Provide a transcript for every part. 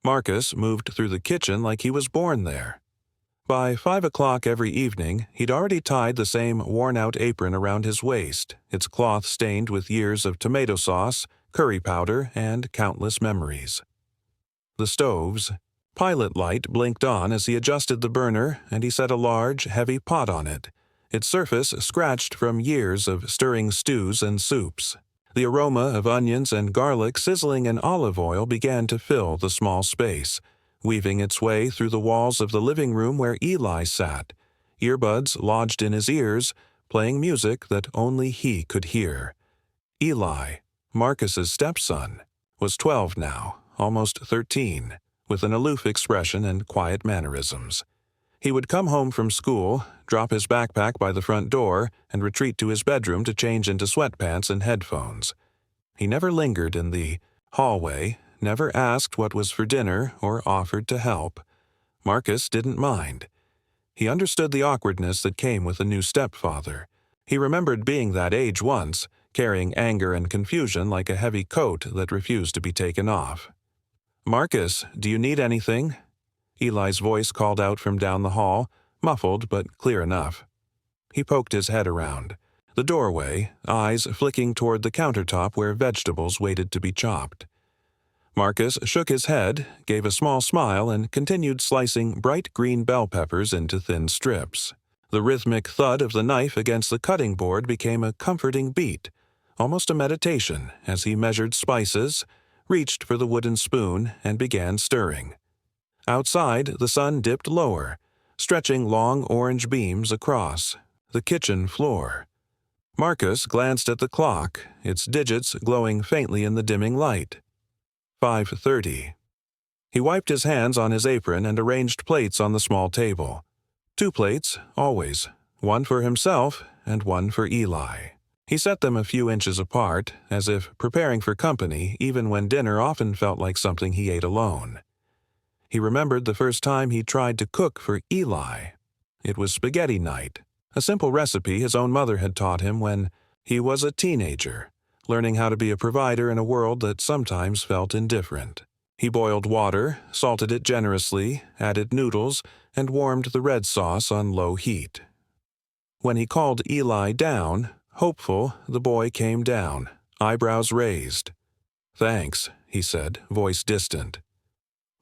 Marcus moved through the kitchen like he was born there. By 5 o'clock every evening, he'd already tied the same worn-out apron around his waist, its cloth stained with years of tomato sauce, curry powder, and countless memories. The stove's pilot light blinked on as he adjusted the burner, and he set a large, heavy pot on it, its surface scratched from years of stirring stews and soups. The aroma of onions and garlic sizzling in olive oil began to fill the small space, weaving its way through the walls of the living room where Eli sat, earbuds lodged in his ears, playing music that only he could hear. Eli, Marcus's stepson, was 12 now, almost 13, with an aloof expression and quiet mannerisms. He would come home from school, drop his backpack by the front door, and retreat to his bedroom to change into sweatpants and headphones. He never lingered in the hallway, never asked what was for dinner or offered to help. Marcus didn't mind. He understood the awkwardness that came with a new stepfather. He remembered being that age once, carrying anger and confusion like a heavy coat that refused to be taken off. "Marcus, do you need anything?" Eli's voice called out from down the hall, muffled but clear enough. He poked his head around the doorway, eyes flicking toward the countertop where vegetables waited to be chopped. Marcus shook his head, gave a small smile, and continued slicing bright green bell peppers into thin strips. The rhythmic thud of the knife against the cutting board became a comforting beat, almost a meditation, as he measured spices, reached for the wooden spoon, and began stirring. Outside, the sun dipped lower, stretching long orange beams across the kitchen floor. Marcus glanced at the clock, its digits glowing faintly in the dimming light. 5:30. He wiped his hands on his apron and arranged plates on the small table. 2 plates, always, one for himself and one for Eli. He set them a few inches apart, as if preparing for company, even when dinner often felt like something he ate alone. He remembered the first time he tried to cook for Eli. It was spaghetti night, a simple recipe his own mother had taught him when he was a teenager, learning how to be a provider in a world that sometimes felt indifferent. He boiled water, salted it generously, added noodles, and warmed the red sauce on low heat. When he called Eli down, hopeful, the boy came down, eyebrows raised. "Thanks," he said, voice distant.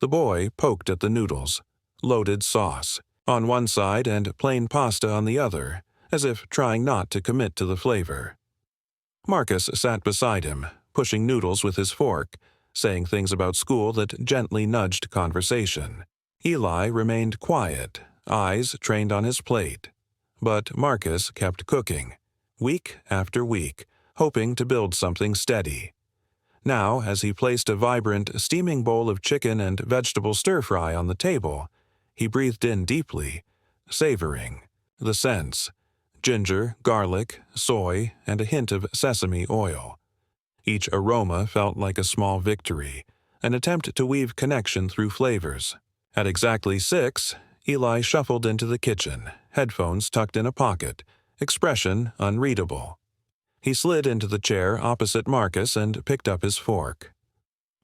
The boy poked at the noodles, loaded sauce on one side and plain pasta on the other, as if trying not to commit to the flavor. Marcus sat beside him, pushing noodles with his fork, saying things about school that gently nudged conversation. Eli remained quiet, eyes trained on his plate. But Marcus kept cooking, week after week, hoping to build something steady. Now, as he placed a vibrant, steaming bowl of chicken and vegetable stir-fry on the table, he breathed in deeply, savoring the scents: ginger, garlic, soy, and a hint of sesame oil. Each aroma felt like a small victory, an attempt to weave connection through flavors. At exactly 6, Eli shuffled into the kitchen, headphones tucked in a pocket, expression unreadable. He slid into the chair opposite Marcus and picked up his fork.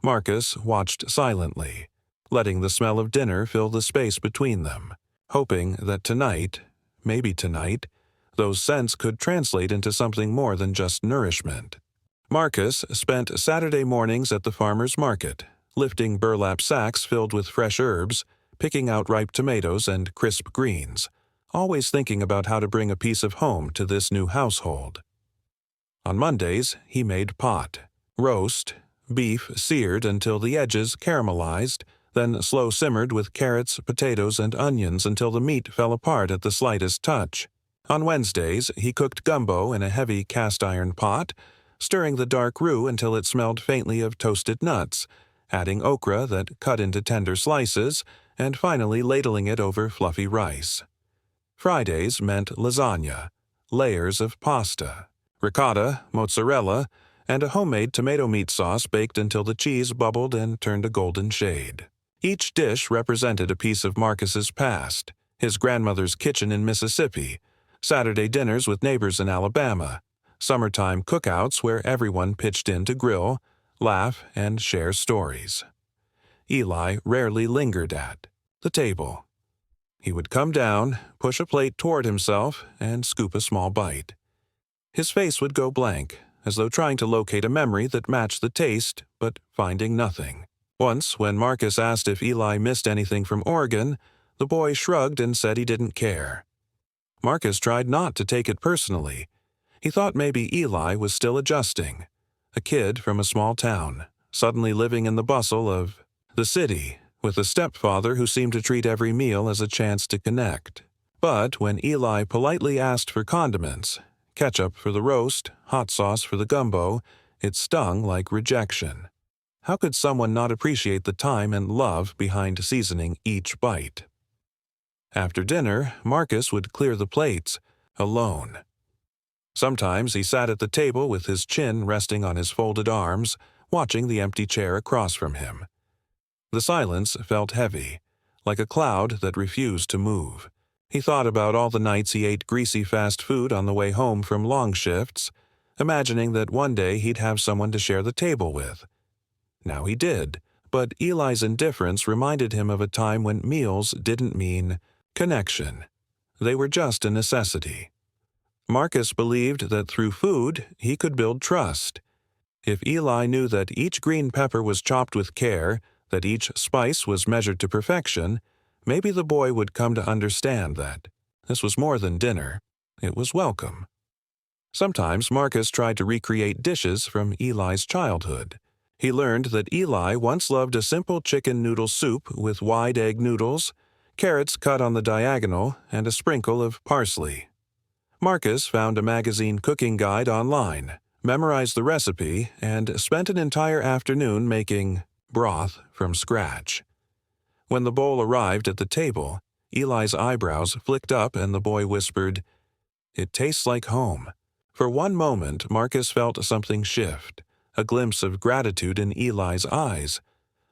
Marcus watched silently, letting the smell of dinner fill the space between them, hoping that tonight, maybe tonight, those scents could translate into something more than just nourishment. Marcus spent Saturday mornings at the farmer's market, lifting burlap sacks filled with fresh herbs, picking out ripe tomatoes and crisp greens, always thinking about how to bring a piece of home to this new household. On Mondays, he made pot, roast, beef seared until the edges caramelized, then slow simmered with carrots, potatoes, and onions until the meat fell apart at the slightest touch. On Wednesdays, he cooked gumbo in a heavy cast-iron pot, stirring the dark roux until it smelled faintly of toasted nuts, adding okra that cut into tender slices, and finally ladling it over fluffy rice. Fridays meant lasagna, layers of pasta, ricotta, mozzarella, and a homemade tomato meat sauce baked until the cheese bubbled and turned a golden shade. Each dish represented a piece of Marcus's past: his grandmother's kitchen in Mississippi, Saturday dinners with neighbors in Alabama, summertime cookouts where everyone pitched in to grill, laugh, and share stories. Eli rarely lingered at, the table. He would come down, push a plate toward himself, and scoop a small bite. His face would go blank, as though trying to locate a memory that matched the taste, but finding nothing. Once, when Marcus asked if Eli missed anything from Oregon, the boy shrugged and said he didn't care. Marcus tried not to take it personally. He thought maybe Eli was still adjusting. A kid from a small town, suddenly living in the bustle of the city, with a stepfather who seemed to treat every meal as a chance to connect. But when Eli politely asked for condiments, ketchup for the roast, hot sauce for the gumbo, it stung like rejection. How could someone not appreciate the time and love behind seasoning each bite? After dinner, Marcus would clear the plates, alone. Sometimes he sat at the table with his chin resting on his folded arms, watching the empty chair across from him. The silence felt heavy, like a cloud that refused to move. He thought about all the nights he ate greasy fast food on the way home from long shifts, imagining that one day he'd have someone to share the table with. Now he did, but Eli's indifference reminded him of a time when meals didn't mean connection. They were just a necessity. Marcus believed that through food he could build trust. If Eli knew that each green pepper was chopped with care, that each spice was measured to perfection, maybe the boy would come to understand that this was more than dinner. It was welcome. Sometimes Marcus tried to recreate dishes from Eli's childhood. He learned that Eli once loved a simple chicken noodle soup with wide egg noodles, carrots cut on the diagonal, and a sprinkle of parsley. Marcus found a magazine cooking guide online, memorized the recipe, and spent an entire afternoon making broth from scratch. When the bowl arrived at the table, Eli's eyebrows flicked up and the boy whispered, "It tastes like home." For one moment, Marcus felt something shift, a glimpse of gratitude in Eli's eyes.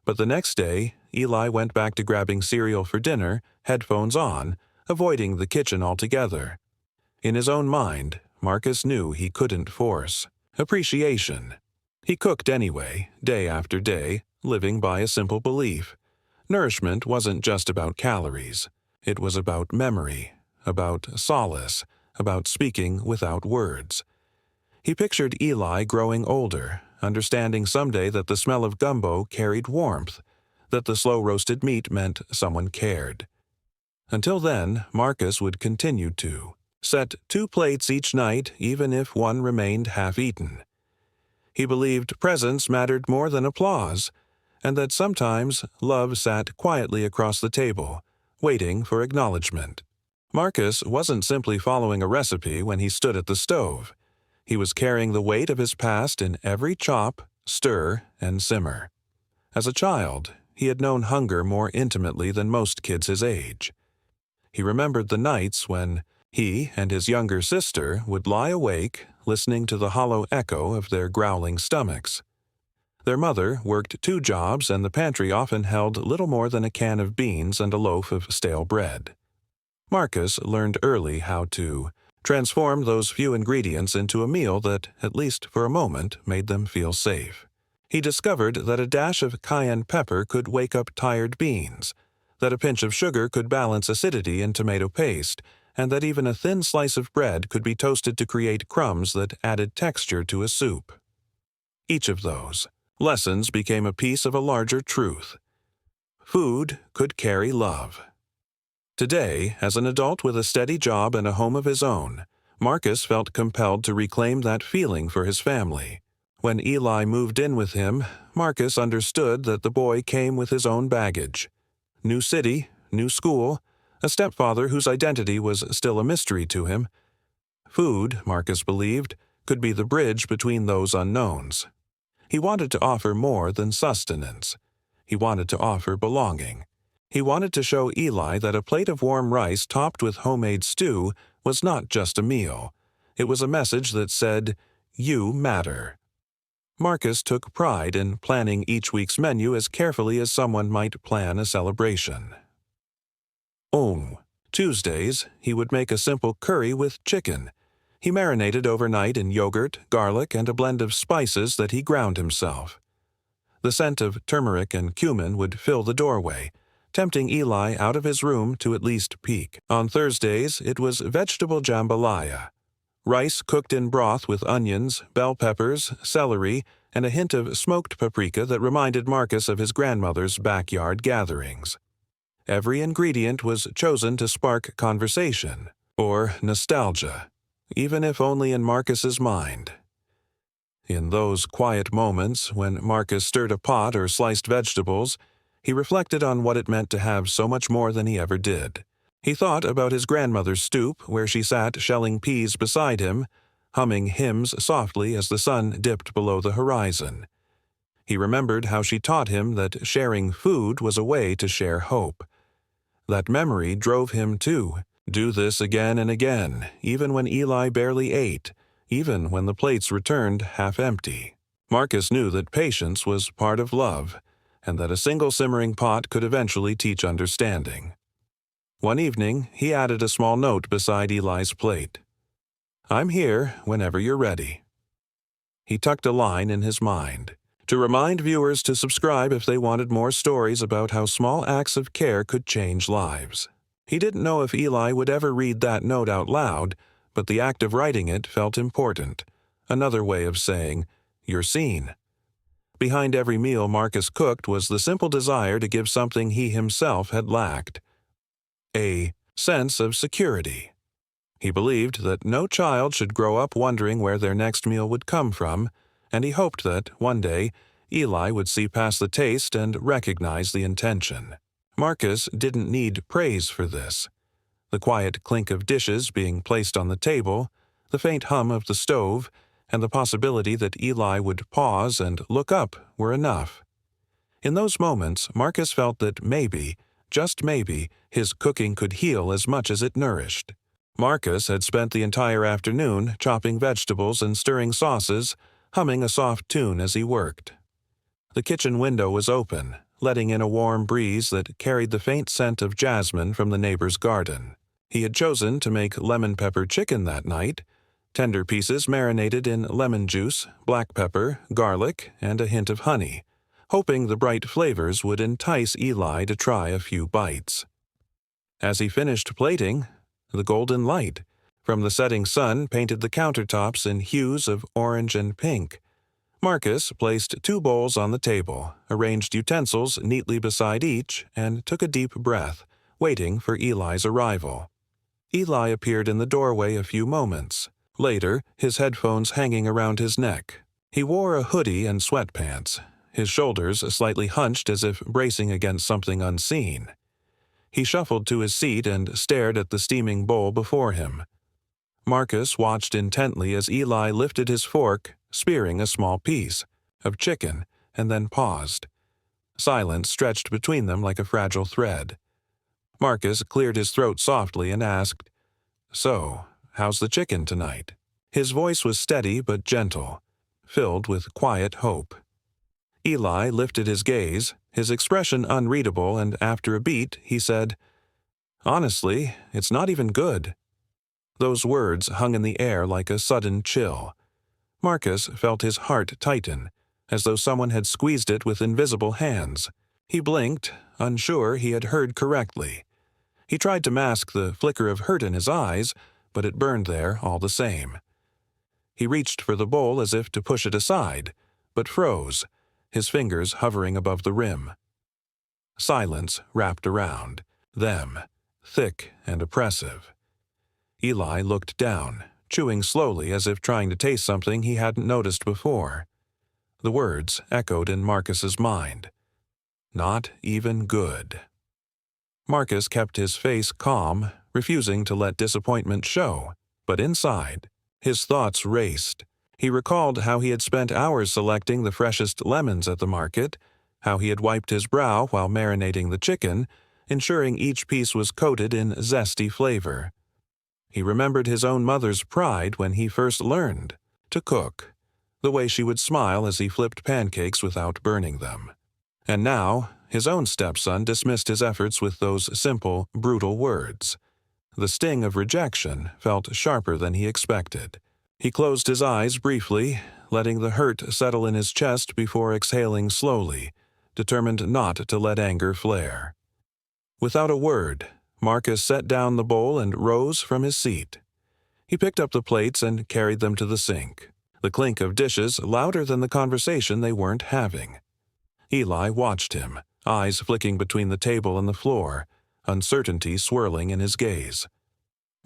But the next day, Eli went back to grabbing cereal for dinner, headphones on, avoiding the kitchen altogether. In his own mind, Marcus knew he couldn't force appreciation. He cooked anyway, day after day, living by a simple belief. Nourishment wasn't just about calories. It was about memory, about solace, about speaking without words. He pictured Eli growing older, understanding someday that the smell of gumbo carried warmth, that the slow-roasted meat meant someone cared. Until then, Marcus would continue to set 2 plates each night, even if one remained half-eaten. He believed presence mattered more than applause, and that sometimes love sat quietly across the table, waiting for acknowledgement. Marcus wasn't simply following a recipe when he stood at the stove. He was carrying the weight of his past in every chop, stir, and simmer. As a child, he had known hunger more intimately than most kids his age. He remembered the nights when he and his younger sister would lie awake, listening to the hollow echo of their growling stomachs. Their mother worked 2 jobs, and the pantry often held little more than a can of beans and a loaf of stale bread. Marcus learned early how to transform those few ingredients into a meal that, at least for a moment, made them feel safe. He discovered that a dash of cayenne pepper could wake up tired beans, that a pinch of sugar could balance acidity in tomato paste, and that even a thin slice of bread could be toasted to create crumbs that added texture to a soup. Each of those lessons became a piece of a larger truth. Food could carry love. Today, as an adult with a steady job and a home of his own, Marcus felt compelled to reclaim that feeling for his family. When Eli moved in with him, Marcus understood that the boy came with his own baggage. New city, new school, a stepfather whose identity was still a mystery to him. Food, Marcus believed, could be the bridge between those unknowns. He wanted to offer more than sustenance. He wanted to offer belonging. He wanted to show Eli that a plate of warm rice topped with homemade stew was not just a meal. It was a message that said, "You matter." Marcus took pride in planning each week's menu as carefully as someone might plan a celebration. Tuesdays, he would make a simple curry with chicken. He marinated overnight in yogurt, garlic, and a blend of spices that he ground himself. The scent of turmeric and cumin would fill the doorway, tempting Eli out of his room to at least peek. On Thursdays, it was vegetable jambalaya, rice cooked in broth with onions, bell peppers, celery, and a hint of smoked paprika that reminded Marcus of his grandmother's backyard gatherings. Every ingredient was chosen to spark conversation, or nostalgia, even if only in Marcus's mind. In those quiet moments, when Marcus stirred a pot or sliced vegetables, he reflected on what it meant to have so much more than he ever did. He thought about his grandmother's stoop, where she sat shelling peas beside him, humming hymns softly as the sun dipped below the horizon. He remembered how she taught him that sharing food was a way to share hope. That memory drove him to do this again and again, even when Eli barely ate, even when the plates returned half empty. Marcus knew that patience was part of love, and that a single simmering pot could eventually teach understanding. One evening, he added a small note beside Eli's plate. "I'm here whenever you're ready." He tucked a line in his mind, to remind viewers to subscribe if they wanted more stories about how small acts of care could change lives. He didn't know if Eli would ever read that note out loud, but the act of writing it felt important, another way of saying, "You're seen." Behind every meal Marcus cooked was the simple desire to give something he himself had lacked: a sense of security. He believed that no child should grow up wondering where their next meal would come from, and he hoped that, one day, Eli would see past the taste and recognize the intention. Marcus didn't need praise for this. The quiet clink of dishes being placed on the table, the faint hum of the stove, and the possibility that Eli would pause and look up were enough. In those moments, Marcus felt that maybe, just maybe, his cooking could heal as much as it nourished. Marcus had spent the entire afternoon chopping vegetables and stirring sauces, humming a soft tune as he worked. The kitchen window was open, letting in a warm breeze that carried the faint scent of jasmine from the neighbor's garden. He had chosen to make lemon pepper chicken that night, tender pieces marinated in lemon juice, black pepper, garlic, and a hint of honey, hoping the bright flavors would entice Eli to try a few bites. As he finished plating, the golden light from the setting sun painted the countertops in hues of orange and pink. Marcus placed 2 bowls on the table, arranged utensils neatly beside each, and took a deep breath, waiting for Eli's arrival. Eli appeared in the doorway a few moments later, his headphones hanging around his neck. He wore a hoodie and sweatpants, his shoulders slightly hunched as if bracing against something unseen. He shuffled to his seat and stared at the steaming bowl before him. Marcus watched intently as Eli lifted his fork, spearing a small piece of chicken, and then paused. Silence stretched between them like a fragile thread. Marcus cleared his throat softly and asked, "So, how's the chicken tonight?" His voice was steady but gentle, filled with quiet hope. Eli lifted his gaze, his expression unreadable, and after a beat, he said, "Honestly, it's not even good." Those words hung in the air like a sudden chill. Marcus felt his heart tighten, as though someone had squeezed it with invisible hands. He blinked, unsure he had heard correctly. He tried to mask the flicker of hurt in his eyes, but it burned there all the same. He reached for the bowl as if to push it aside, but froze, his fingers hovering above the rim. Silence wrapped around them, thick and oppressive. Eli looked down, chewing slowly as if trying to taste something he hadn't noticed before. The words echoed in Marcus's mind. Not even good. Marcus kept his face calm, refusing to let disappointment show, but inside, his thoughts raced. He recalled how he had spent hours selecting the freshest lemons at the market, how he had wiped his brow while marinating the chicken, ensuring each piece was coated in zesty flavor. He remembered his own mother's pride when he first learned to cook, the way she would smile as he flipped pancakes without burning them. And now, his own stepson dismissed his efforts with those simple, brutal words. The sting of rejection felt sharper than he expected. He closed his eyes briefly, letting the hurt settle in his chest before exhaling slowly, determined not to let anger flare. Without a word, Marcus set down the bowl and rose from his seat. He picked up the plates and carried them to the sink, the clink of dishes louder than the conversation they weren't having. Eli watched him, eyes flicking between the table and the floor, uncertainty swirling in his gaze.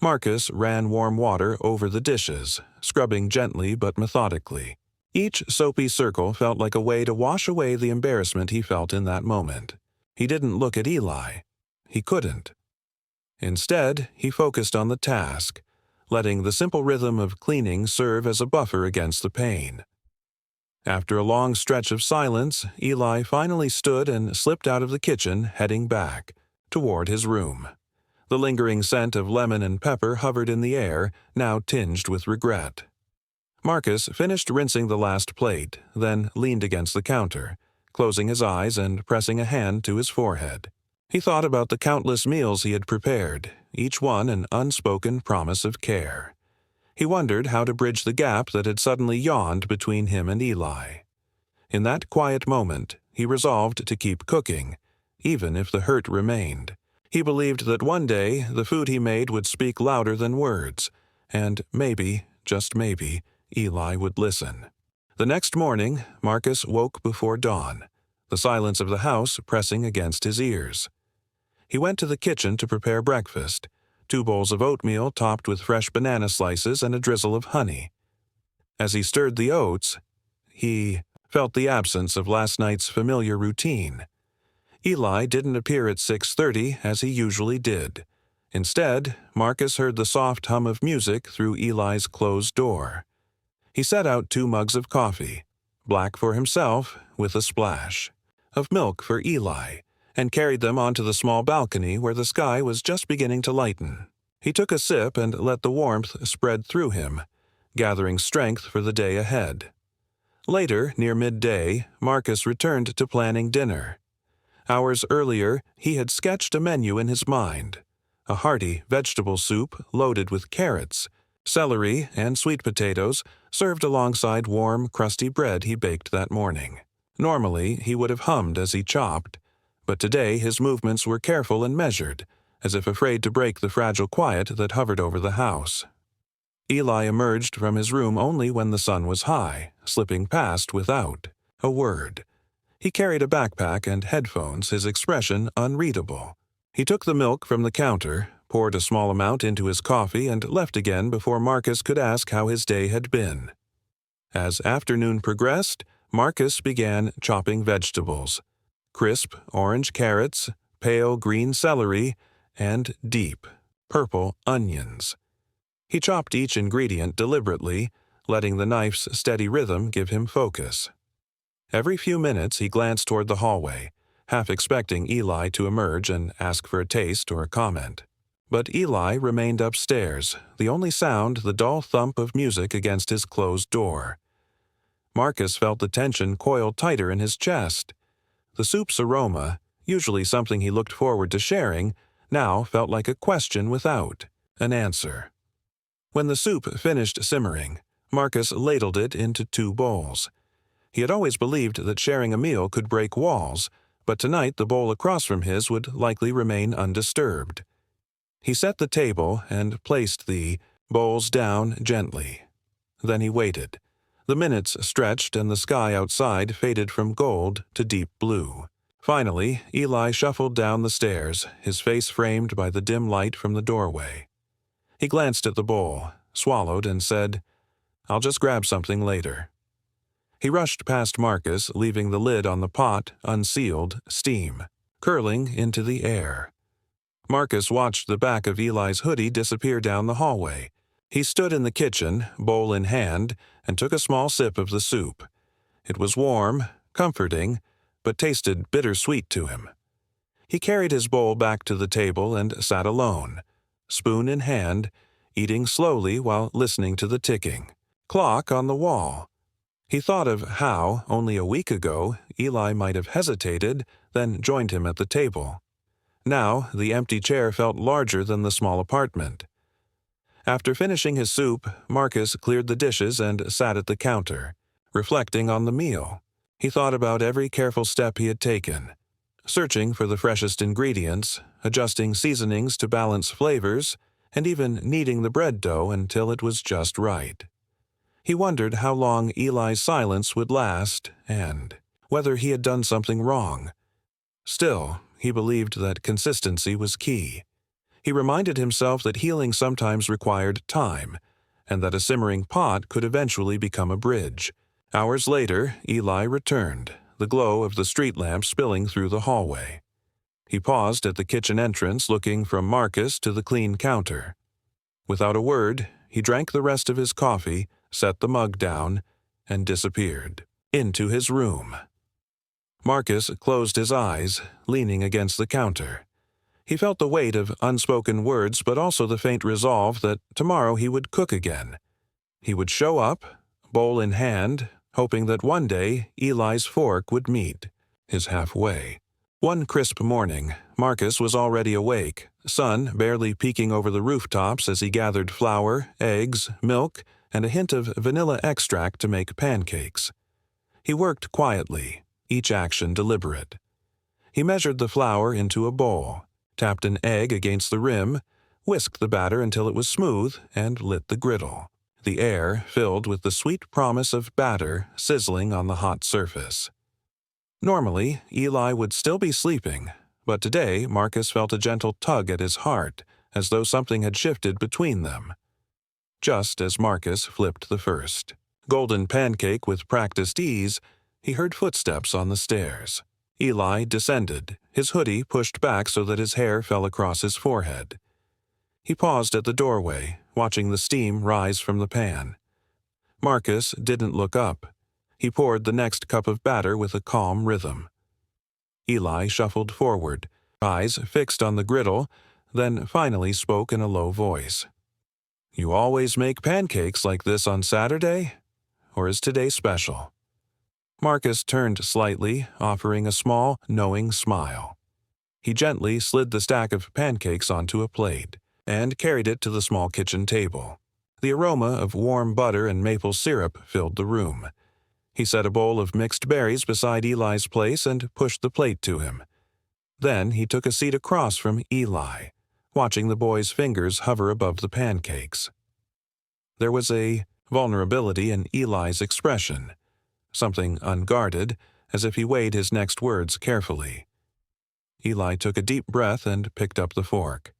Marcus ran warm water over the dishes, scrubbing gently but methodically. Each soapy circle felt like a way to wash away the embarrassment he felt in that moment. He didn't look at Eli. He couldn't. Instead, he focused on the task, letting the simple rhythm of cleaning serve as a buffer against the pain. After a long stretch of silence, Eli finally stood and slipped out of the kitchen, heading back, toward his room. The lingering scent of lemon and pepper hovered in the air, now tinged with regret. Marcus finished rinsing the last plate, then leaned against the counter, closing his eyes and pressing a hand to his forehead. He thought about the countless meals he had prepared, each one an unspoken promise of care. He wondered how to bridge the gap that had suddenly yawned between him and Eli. In that quiet moment, he resolved to keep cooking, even if the hurt remained. He believed that one day the food he made would speak louder than words, and maybe, just maybe, Eli would listen. The next morning, Marcus woke before dawn, the silence of the house pressing against his ears. He went to the kitchen to prepare breakfast, 2 bowls of oatmeal topped with fresh banana slices and a drizzle of honey. As he stirred the oats, he felt the absence of last night's familiar routine. Eli didn't appear at 6:30 as he usually did. Instead, Marcus heard the soft hum of music through Eli's closed door. He set out 2 mugs of coffee, black for himself with a splash, of milk for Eli, and carried them onto the small balcony where the sky was just beginning to lighten. He took a sip and let the warmth spread through him, gathering strength for the day ahead. Later, near midday, Marcus returned to planning dinner. Hours earlier, he had sketched a menu in his mind, a hearty vegetable soup loaded with carrots, celery, and sweet potatoes served alongside warm, crusty bread he baked that morning. Normally, he would have hummed as he chopped, but today his movements were careful and measured, as if afraid to break the fragile quiet that hovered over the house. Eli emerged from his room only when the sun was high, slipping past without a word. He carried a backpack and headphones, his expression unreadable. He took the milk from the counter, poured a small amount into his coffee, and left again before Marcus could ask how his day had been. As afternoon progressed, Marcus began chopping vegetables: crisp orange carrots, pale green celery, and deep purple onions. He chopped each ingredient deliberately, letting the knife's steady rhythm give him focus. Every few minutes he glanced toward the hallway, half expecting Eli to emerge and ask for a taste or a comment. But Eli remained upstairs, the only sound the dull thump of music against his closed door. Marcus felt the tension coil tighter in his chest. The soup's aroma, usually something he looked forward to sharing, now felt like a question without an answer. When the soup finished simmering, Marcus ladled it into 2 bowls. He had always believed that sharing a meal could break walls, but tonight the bowl across from his would likely remain undisturbed. He set the table and placed the bowls down gently. Then he waited. The minutes stretched and the sky outside faded from gold to deep blue. Finally, Eli shuffled down the stairs, his face framed by the dim light from the doorway. He glanced at the bowl, swallowed, and said, "I'll just grab something later." He rushed past Marcus, leaving the lid on the pot, unsealed, steam, curling into the air. Marcus watched the back of Eli's hoodie disappear down the hallway. He stood in the kitchen, bowl in hand, and took a small sip of the soup. It was warm, comforting, but tasted bittersweet to him. He carried his bowl back to the table and sat alone, spoon in hand, eating slowly while listening to the ticking clock on the wall. He thought of how, only a week ago, Eli might have hesitated, then joined him at the table. Now, the empty chair felt larger than the small apartment. After finishing his soup, Marcus cleared the dishes and sat at the counter, Reflecting on the meal, he thought about every careful step he had taken, searching for the freshest ingredients, adjusting seasonings to balance flavors, and even kneading the bread dough until it was just right. He wondered how long Eli's silence would last and whether he had done something wrong. Still, he believed that consistency was key. He reminded himself that healing sometimes required time, and that a simmering pot could eventually become a bridge. Hours later, Eli returned, the glow of the street lamp spilling through the hallway. He paused at the kitchen entrance, looking from Marcus to the clean counter. Without a word, he drank the rest of his coffee, set the mug down, and disappeared into his room. Marcus closed his eyes, leaning against the counter. He felt the weight of unspoken words, but also the faint resolve that tomorrow he would cook again. He would show up, bowl in hand, hoping that one day Eli's fork would meet his halfway. One crisp morning, Marcus was already awake, sun barely peeking over the rooftops as he gathered flour, eggs, milk, and a hint of vanilla extract to make pancakes. He worked quietly, each action deliberate. He measured the flour into a bowl, tapped an egg against the rim, whisked the batter until it was smooth, and lit the griddle. The air filled with the sweet promise of batter sizzling on the hot surface. Normally, Eli would still be sleeping, but today Marcus felt a gentle tug at his heart, as though something had shifted between them. Just as Marcus flipped the first golden pancake with practiced ease, he heard footsteps on the stairs. Eli descended, his hoodie pushed back so that his hair fell across his forehead. He paused at the doorway, watching the steam rise from the pan. Marcus didn't look up. He poured the next cup of batter with a calm rhythm. Eli shuffled forward, eyes fixed on the griddle, then finally spoke in a low voice. "You always make pancakes like this on Saturday? Or is today special?" Marcus turned slightly, offering a small, knowing smile. He gently slid the stack of pancakes onto a plate and carried it to the small kitchen table. The aroma of warm butter and maple syrup filled the room. He set a bowl of mixed berries beside Eli's place and pushed the plate to him. Then he took a seat across from Eli, watching the boy's fingers hover above the pancakes. There was a vulnerability in Eli's expression, something unguarded, as if he weighed his next words carefully. Eli took a deep breath and picked up the fork.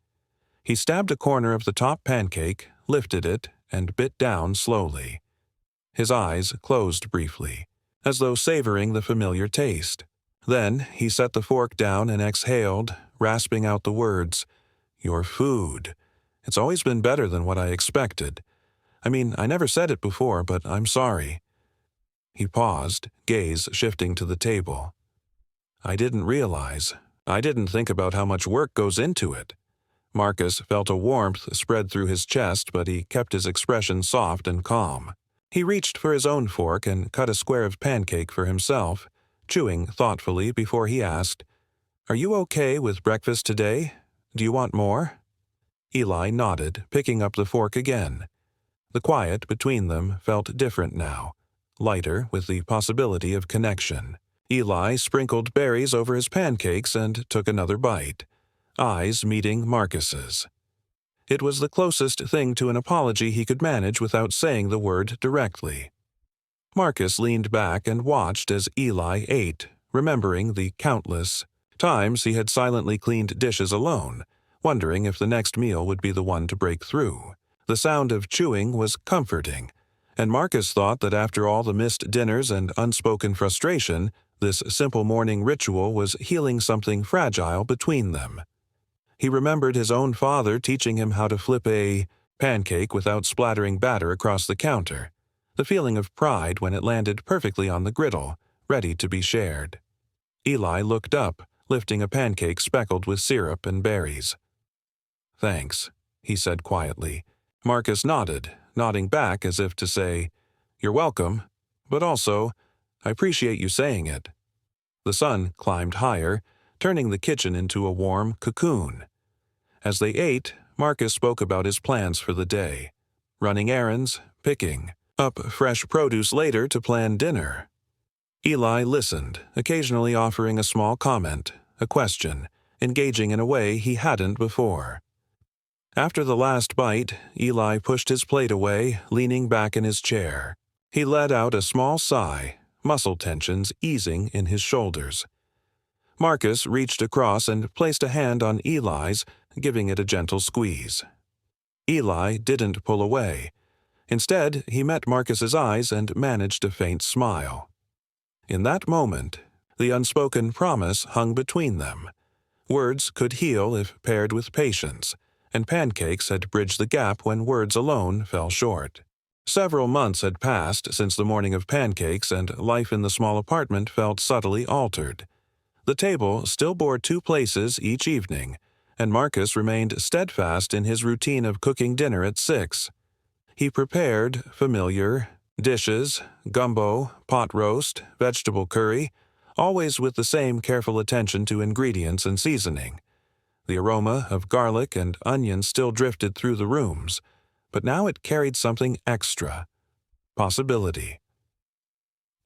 He stabbed a corner of the top pancake, lifted it, and bit down slowly. His eyes closed briefly, as though savoring the familiar taste. Then he set the fork down and exhaled, rasping out the words, "Your food. It's always been better than what I expected. I mean, I never said it before, but I'm sorry." He paused, gaze shifting to the table. "I didn't realize. I didn't think about how much work goes into it." Marcus felt a warmth spread through his chest, but he kept his expression soft and calm. He reached for his own fork and cut a square of pancake for himself, chewing thoughtfully before he asked, "Are you okay with breakfast today? Do you want more?" Eli nodded, picking up the fork again. The quiet between them felt different now, lighter with the possibility of connection. Eli sprinkled berries over his pancakes and took another bite, eyes meeting Marcus's. It was the closest thing to an apology he could manage without saying the word directly. Marcus leaned back and watched as Eli ate, remembering the countless times he had silently cleaned dishes alone, wondering if the next meal would be the one to break through. The sound of chewing was comforting, and Marcus thought that after all the missed dinners and unspoken frustration, this simple morning ritual was healing something fragile between them. He remembered his own father teaching him how to flip a pancake without splattering batter across the counter, the feeling of pride when it landed perfectly on the griddle, ready to be shared. Eli looked up, lifting a pancake speckled with syrup and berries. "Thanks," he said quietly. Marcus nodded, nodding back as if to say, "You're welcome, but also, I appreciate you saying it." The sun climbed higher, turning the kitchen into a warm cocoon. As they ate, Marcus spoke about his plans for the day. Running errands, picking, up fresh produce later to plan dinner. Eli listened, occasionally offering a small comment, a question, engaging in a way he hadn't before. After the last bite, Eli pushed his plate away, leaning back in his chair. He let out a small sigh, muscle tensions easing in his shoulders. Marcus reached across and placed a hand on Eli's, giving it a gentle squeeze. Eli didn't pull away. Instead, he met Marcus's eyes and managed a faint smile. In that moment, the unspoken promise hung between them. Words could heal if paired with patience, and pancakes had bridged the gap when words alone fell short. Several months had passed since the morning of pancakes, and life in the small apartment felt subtly altered. The table still bore 2 places each evening, and Marcus remained steadfast in his routine of cooking dinner at 6. He prepared familiar dishes, gumbo, pot roast, vegetable curry, always with the same careful attention to ingredients and seasoning. The aroma of garlic and onion still drifted through the rooms, but now it carried something extra. Possibility.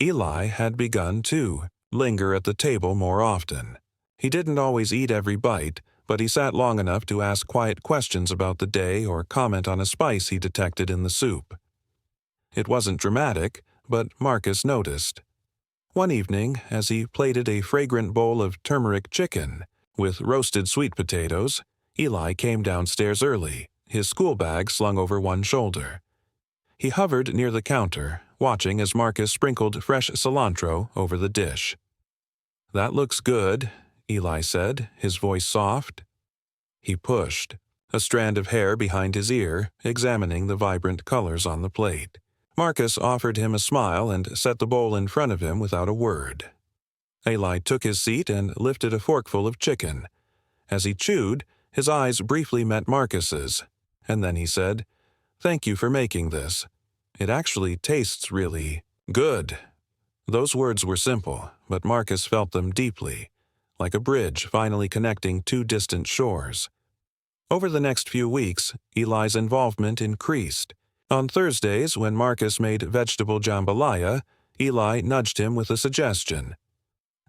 Eli had begun to linger at the table more often. He didn't always eat every bite, but he sat long enough to ask quiet questions about the day or comment on a spice he detected in the soup. It wasn't dramatic, but Marcus noticed. One evening, as he plated a fragrant bowl of turmeric chicken with roasted sweet potatoes, Eli came downstairs early, his school bag slung over one shoulder. He hovered near the counter, watching as Marcus sprinkled fresh cilantro over the dish. "That looks good," Eli said, his voice soft. He pushed, a strand of hair behind his ear, examining the vibrant colors on the plate. Marcus offered him a smile and set the bowl in front of him without a word. Eli took his seat and lifted a forkful of chicken. As he chewed, his eyes briefly met Marcus's, and then he said, "Thank you for making this. It actually tastes really good." Those words were simple, but Marcus felt them deeply, like a bridge finally connecting 2 distant shores. Over the next few weeks, Eli's involvement increased. On Thursdays, when Marcus made vegetable jambalaya, Eli nudged him with a suggestion.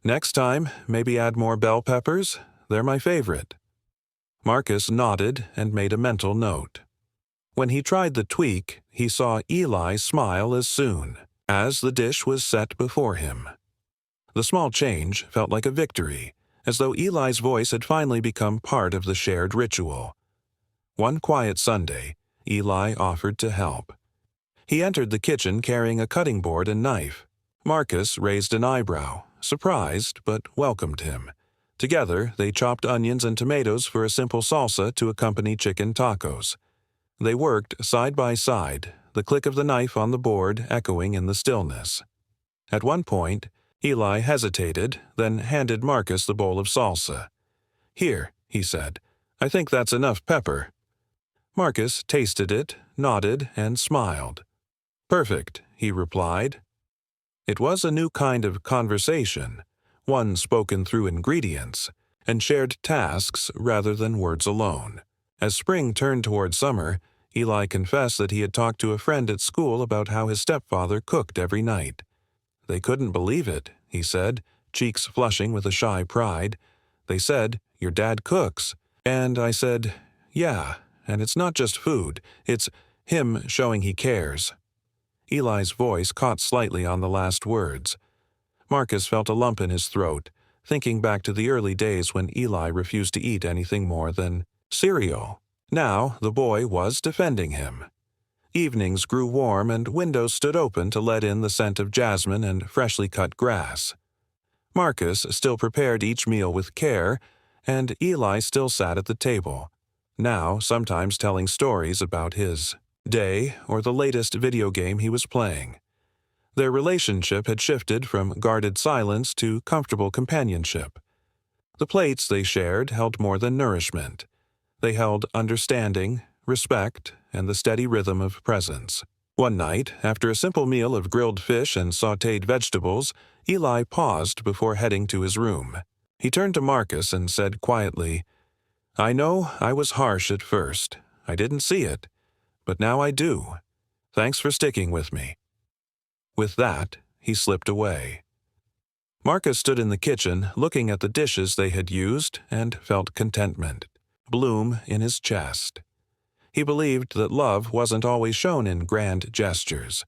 "Next time, maybe add more bell peppers? They're my favorite." Marcus nodded and made a mental note. When he tried the tweak, he saw Eli smile as soon as the dish was set before him. The small change felt like a victory, as though Eli's voice had finally become part of the shared ritual. One quiet Sunday, Eli offered to help. He entered the kitchen carrying a cutting board and knife. Marcus raised an eyebrow, surprised, but welcomed him. Together, they chopped onions and tomatoes for a simple salsa to accompany chicken tacos. They worked side by side, the click of the knife on the board echoing in the stillness. At one point, Eli hesitated, then handed Marcus the bowl of salsa. "Here," he said. "I think that's enough pepper." Marcus tasted it, nodded, and smiled. "Perfect," he replied. It was a new kind of conversation, one spoken through ingredients, and shared tasks rather than words alone. As spring turned toward summer, Eli confessed that he had talked to a friend at school about how his stepfather cooked every night. "They couldn't believe it," he said, cheeks flushing with a shy pride. "They said, 'Your dad cooks.' And I said, 'Yeah, and it's not just food, it's him showing he cares.'" Eli's voice caught slightly on the last words. Marcus felt a lump in his throat, thinking back to the early days when Eli refused to eat anything more than cereal. Now the boy was defending him. Evenings grew warm and windows stood open to let in the scent of jasmine and freshly cut grass. Marcus still prepared each meal with care, and Eli still sat at the table, now sometimes telling stories about his day or the latest video game he was playing. Their relationship had shifted from guarded silence to comfortable companionship. The plates they shared held more than nourishment. They held understanding, respect, and the steady rhythm of presence. One night, after a simple meal of grilled fish and sautéed vegetables, Eli paused before heading to his room. He turned to Marcus and said quietly, "I know I was harsh at first. I didn't see it. But now I do. Thanks for sticking with me." With that, he slipped away. Marcus stood in the kitchen, looking at the dishes they had used, and felt contentment bloom in his chest. He believed that love wasn't always shown in grand gestures.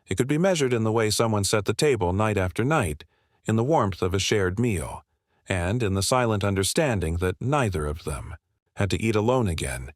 It could be measured in the way someone set the table night after night, in the warmth of a shared meal, and in the silent understanding that neither of them had to eat alone again